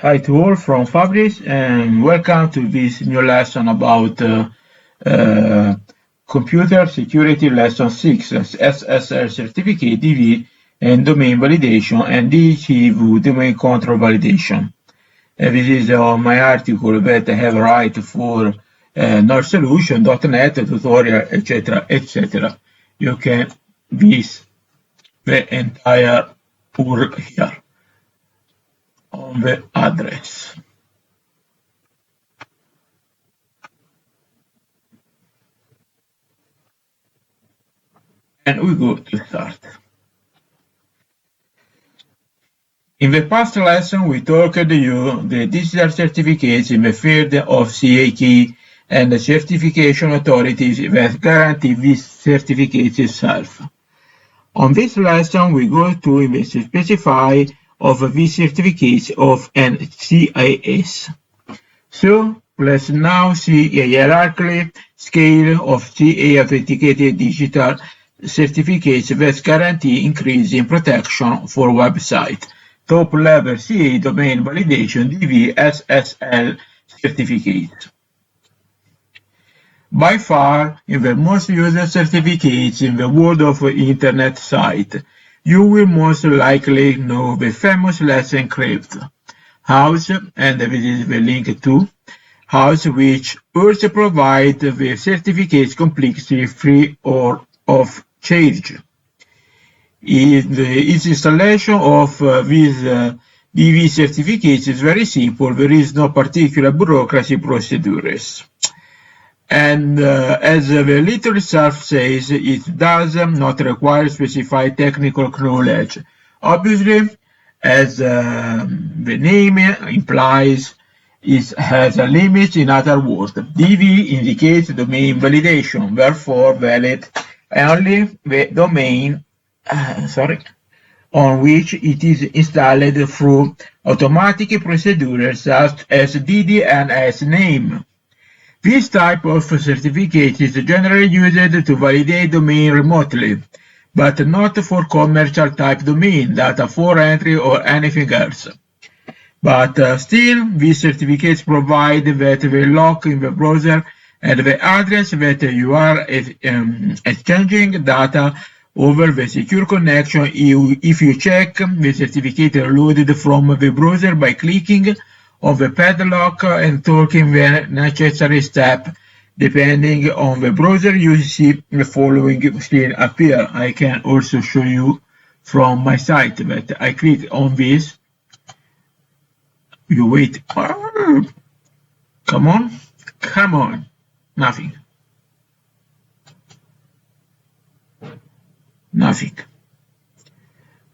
Hi to all from Fabrice and welcome to this new lesson about uh, Computer Security Lesson 6 SSL Certificate DV and Domain Validation and DCV Domain Control Validation. This is my article that I have write for nordsolution.net tutorial etc. You can visit the entire URL here on the address. And we go to start. In the past lesson, we talked you the digital certificates in the field of CA and the certification authorities that guarantee these certificates itself. On this lesson, we go to specify of these certificates of an CIS. So let's now see a hierarchical scale of CA authenticated digital certificates that guarantee increasing protection for website. Top level CA domain validation DV SSL certificates. By far, in the most used certificates in the world of internet site, you will most likely know the famous Let's Encrypt house, and this is the link to house, which also provide the certificates completely free or of charge. Its installation of these DV certificates is very simple. There is no particular bureaucracy procedures. And as the little itself says, it does not require specified technical knowledge. Obviously, as the name implies, it has a limit. In other words, DV indicates domain validation, therefore valid only the domain on which it is installed through automatic procedures such as DDNS name. This type of certificate is generally used to validate domain remotely, but not for commercial type domain, data for entry or anything else. But still, these certificates provide that the lock in the browser and the address that you are exchanging data over the secure connection if you check the certificate loaded from the browser by clicking on the padlock and taking the necessary step. Depending on the browser, you see the following screen appear. I can also show you from my site that I click on this. You wait. Come on. Nothing.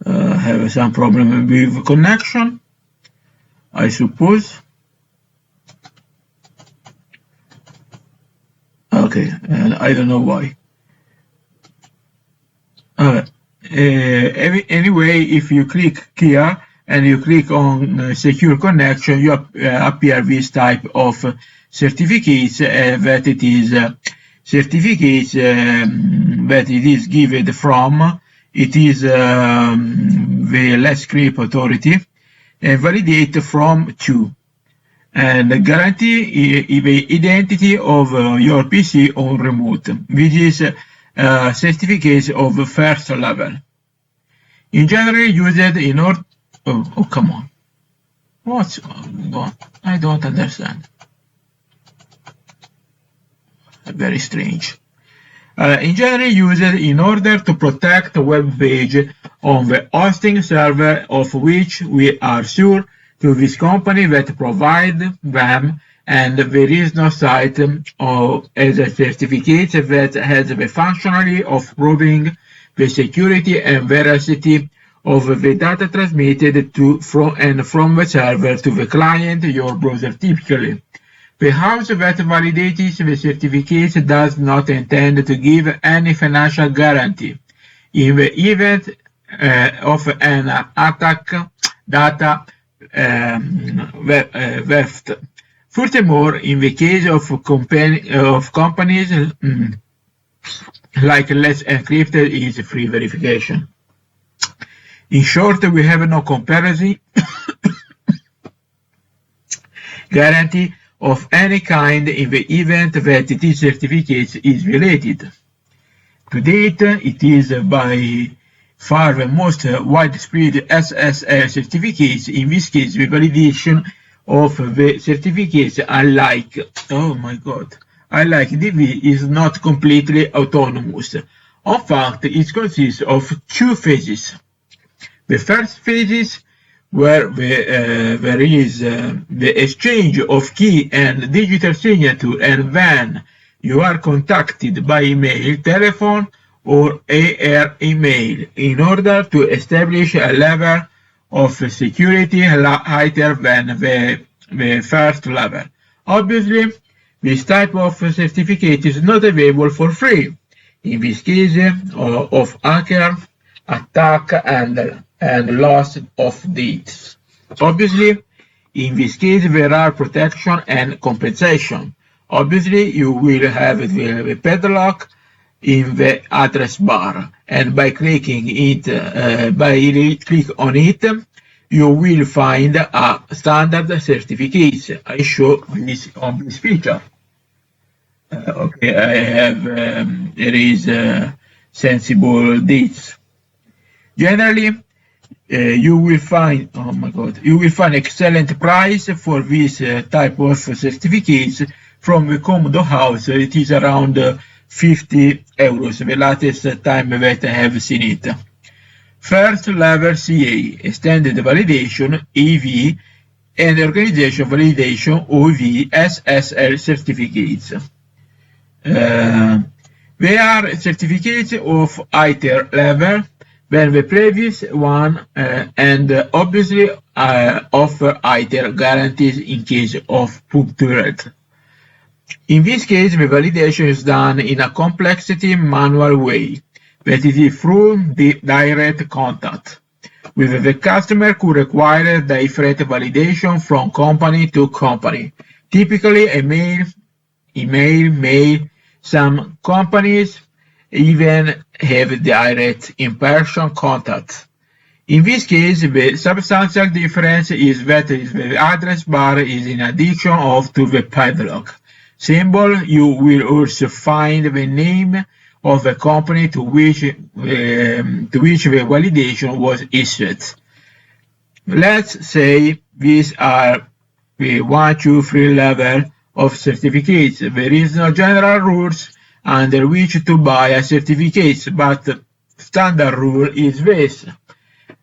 Have some problem with connection, I suppose. Okay, and I don't know why. Anyway, if you click here and you click on secure connection, you appear this type of certificates that it is certificates that it is given from. It is the Let's Encrypt authority and validate from to and guarantee the identity of your PC on remote, which is certificates of first level. In general, used in order. Oh, come on. What's going on? I don't understand. Very strange. In general, used in order to protect a web page on the hosting server of which we are sure to this company that provide them, and there is no site as a certificate that has the functionality of proving the security and veracity of the data transmitted from the server to the client, your browser typically. The house that validates the certificate does not intend to give any financial guarantee in the event of an attack data theft. Furthermore, in the case of companies like Let's Encrypt is free verification. In short, we have no comparison guarantee of any kind in the event that this certificate is violated. To date, it is by far the most widespread SSL certificates. In this case, the validation of the certificates, unlike DV, is not completely autonomous. In fact, it consists of two phases. The first phase, where there is the exchange of key and digital signature, and then you are contacted by email, telephone, or AR email in order to establish a level of security higher than the first level. Obviously, this type of certificate is not available for free. In this case of hacker attack and loss of data. Obviously, in this case, there are protection and compensation. Obviously, you will have the padlock in the address bar, and by clicking on it, you will find a standard certificate. I show this on this picture. Okay, I have there is sensible dates. Generally, you will find excellent price for this type of certificates from the Comodo house. It is around 50 euros, the latest time that I have seen it. First level CA, extended validation, EV, and organization validation, OV, SSL certificates. They are certificates of higher level than the previous one, and obviously offer higher guarantees in case of punctured. In this case, the validation is done in a complexity manual way, that is through the direct contact with the customer could require different validation from company to company. Typically, email. Some companies even have direct in-person contact. In this case, the substantial difference is that the address bar is in addition to the padlock symbol. You will also find the name of the company to which the validation was issued. Let's say these are the 1, 2, 3 level of certificates. There is no general rules under which to buy a certificate, but the standard rule is this.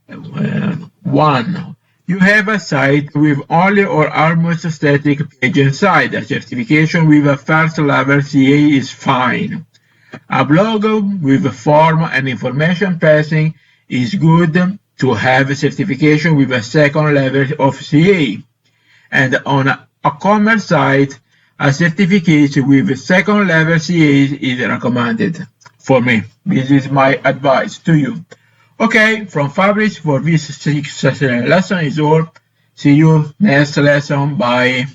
1. You have a site with only or almost static page inside. A certification with a first level CA is fine. A blog with a form and information passing is good to have a certification with a second level of CA. And on a commerce site, a certificate with a second level CA is recommended. For me, this is my advice to you. Okay, from Fabrice for this 6th lesson is all. See you next lesson. Bye.